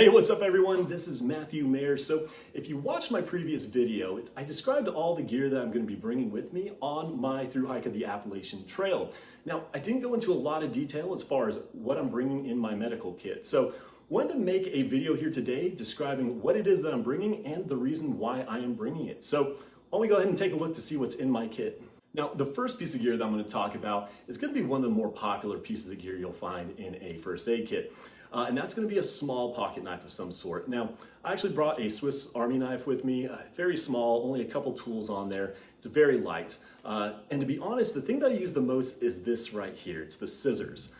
Hey, what's up everyone? This is Matthew Mayer. So if you watched my previous video, I described all the gear that I'm going to be bringing with me on my through hike of the Appalachian Trail. Now, I didn't go into a lot of detail as far as what I'm bringing in my medical kit. So wanted to make a video here today describing what it is that I'm bringing and the reason why I am bringing it. So why don't we go ahead and take a look to see what's in my kit. Now, the first piece of gear that I'm going to talk about is going to be one of the more popular pieces of gear you'll find in a first aid kit. And that's going to be a small pocket knife of some sort. Now, I actually brought a Swiss Army knife with me, very small, only a couple tools on there. It's very light. And to be honest, the thing that I use the most is this right here. It's the scissors.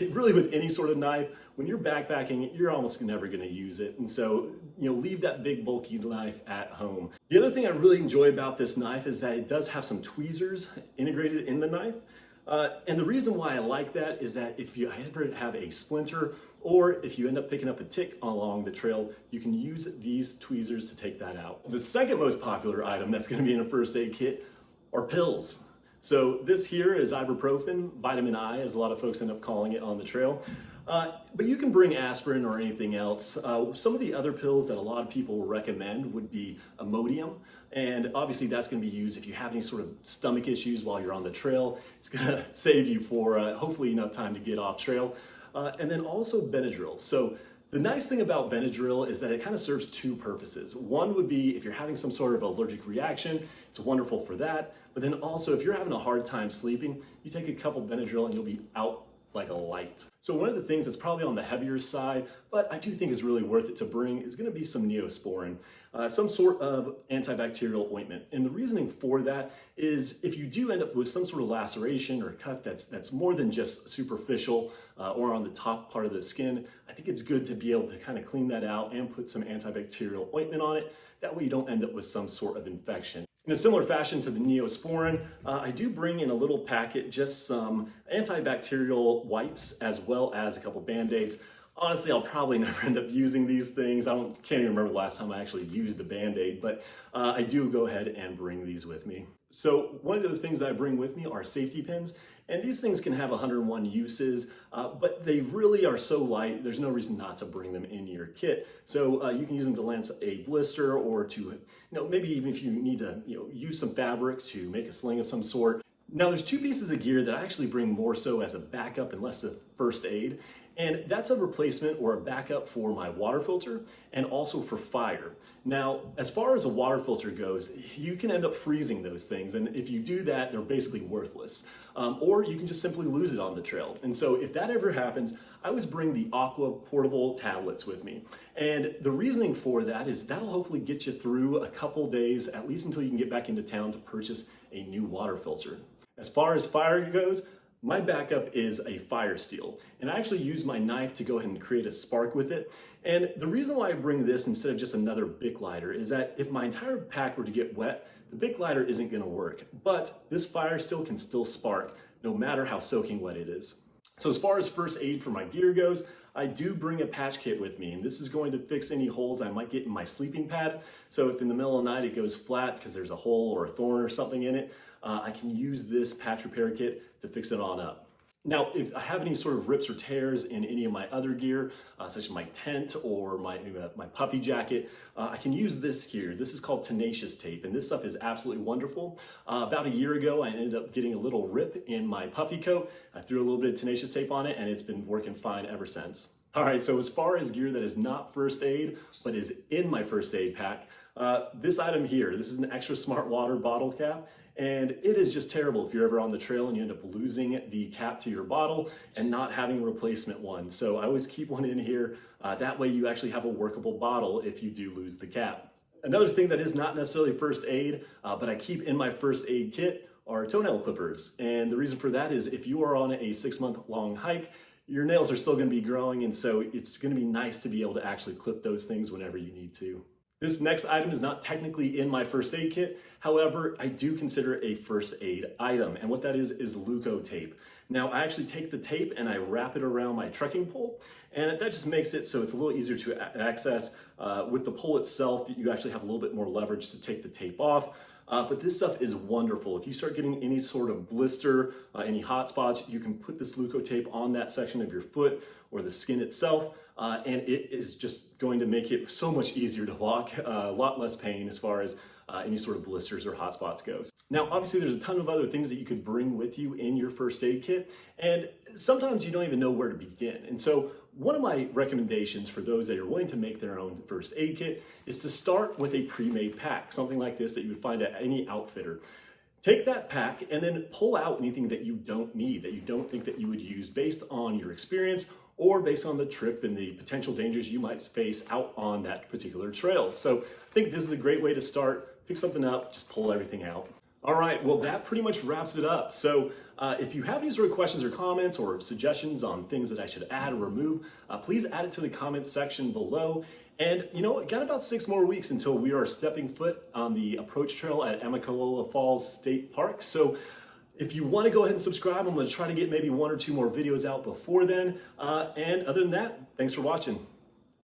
Really with any sort of knife, when you're backpacking, you're almost never going to use it. And so, leave that big bulky knife at home. The other thing I really enjoy about this knife is that it does have some tweezers integrated in the knife. And the reason why I like that is that if you ever have a splinter or if you end up picking up a tick along the trail, you can use these tweezers to take that out. The second most popular item that's going to be in a first aid kit are pills. So this here is ibuprofen, vitamin I, as a lot of folks end up calling it on the trail. But you can bring aspirin or anything else. Some of the other pills that a lot of people recommend would be Imodium. And obviously that's going to be used if you have any sort of stomach issues while you're on the trail. It's going to save you for hopefully enough time to get off trail. And then also Benadryl. So the nice thing about Benadryl is that it kind of serves two purposes. One would be if you're having some sort of allergic reaction, it's wonderful for that. But then also if you're having a hard time sleeping, you take a couple Benadryl and you'll be out like a light. So one of the things that's probably on the heavier side, but I do think is really worth it to bring, is going to be some Neosporin, some sort of antibacterial ointment. And the reasoning for that is if you do end up with some sort of laceration or cut that's more than just superficial or on the top part of the skin, I think it's good to be able to kind of clean that out and put some antibacterial ointment on it. That way you don't end up with some sort of infection. In a similar fashion to the Neosporin, I do bring in a little packet, just some antibacterial wipes as well as a couple Band-Aids. Honestly, I'll probably never end up using these things. Can't even remember the last time I actually used a Band-Aid, but I do go ahead and bring these with me. So one of the things that I bring with me are safety pins. And these things can have 101 uses, but they really are so light, there's no reason not to bring them in your kit. So you can use them to lance a blister or to, maybe even if you need to, use some fabric to make a sling of some sort. Now there's two pieces of gear that I actually bring more so as a backup and less a first aid. And that's a replacement or a backup for my water filter and also for fire. Now, as far as a water filter goes, you can end up freezing those things. And if you do that, they're basically worthless. Or you can just simply lose it on the trail. And so if that ever happens, I always bring the Aqua portable tablets with me. And the reasoning for that is that'll hopefully get you through a couple days, at least until you can get back into town to purchase a new water filter. As far as fire goes, my backup is a fire steel, and I actually use my knife to go ahead and create a spark with it. And the reason why I bring this instead of just another Bic lighter is that if my entire pack were to get wet, the Bic lighter isn't going to work, but this fire steel can still spark no matter how soaking wet it is. So as far as first aid for my gear goes, I do bring a patch kit with me, and this is going to fix any holes I might get in my sleeping pad. So if in the middle of the night it goes flat because there's a hole or a thorn or something in it, I can use this patch repair kit to fix it on up. Now, if I have any sort of rips or tears in any of my other gear, such as my tent or my puffy jacket, I can use this here. This is called tenacious tape, and this stuff is absolutely wonderful. About a year ago, I ended up getting a little rip in my puffy coat. I threw a little bit of tenacious tape on it, and it's been working fine ever since. All right, so as far as gear that is not first aid, but is in my first aid pack, this item here, this is an extra smart water bottle cap. And it is just terrible if you're ever on the trail and you end up losing the cap to your bottle and not having a replacement one. So I always keep one in here. That way you actually have a workable bottle if you do lose the cap. Another thing that is not necessarily first aid, but I keep in my first aid kit are toenail clippers. And the reason for that is if you are on a 6-month-long hike, your nails are still going to be growing. And so it's going to be nice to be able to actually clip those things whenever you need to. This next item is not technically in my first aid kit. However, I do consider it a first aid item. And what that is Leuko tape. Now, I actually take the tape and I wrap it around my trekking pole. And that just makes it so it's a little easier to access. With the pole itself, you actually have a little bit more leverage to take the tape off. But this stuff is wonderful. If you start getting any sort of blister, any hot spots, you can put this Leuko tape on that section of your foot or the skin itself. and it is just going to make it so much easier to walk, a lot less pain as far as any sort of blisters or hot spots goes. Now, obviously, there's a ton of other things that you could bring with you in your first aid kit, and sometimes you don't even know where to begin. And so one of my recommendations for those that are willing to make their own first aid kit is to start with a pre-made pack, something like this that you would find at any outfitter. Take that pack and then pull out anything that you don't need, that you don't think that you would use based on your experience or based on the trip and the potential dangers you might face out on that particular trail. So I think this is a great way to start. Pick something up, just pull everything out. All right, well, that pretty much wraps it up. So if you have any sort of questions or comments or suggestions on things that I should add or remove, please add it to the comments section below. And you know, got about 6 more weeks until we are stepping foot on the approach trail at Amicalola Falls State Park. So if you want to go ahead and subscribe, I'm going to try to get maybe 1 or 2 more videos out before then. And other than that, thanks for watching.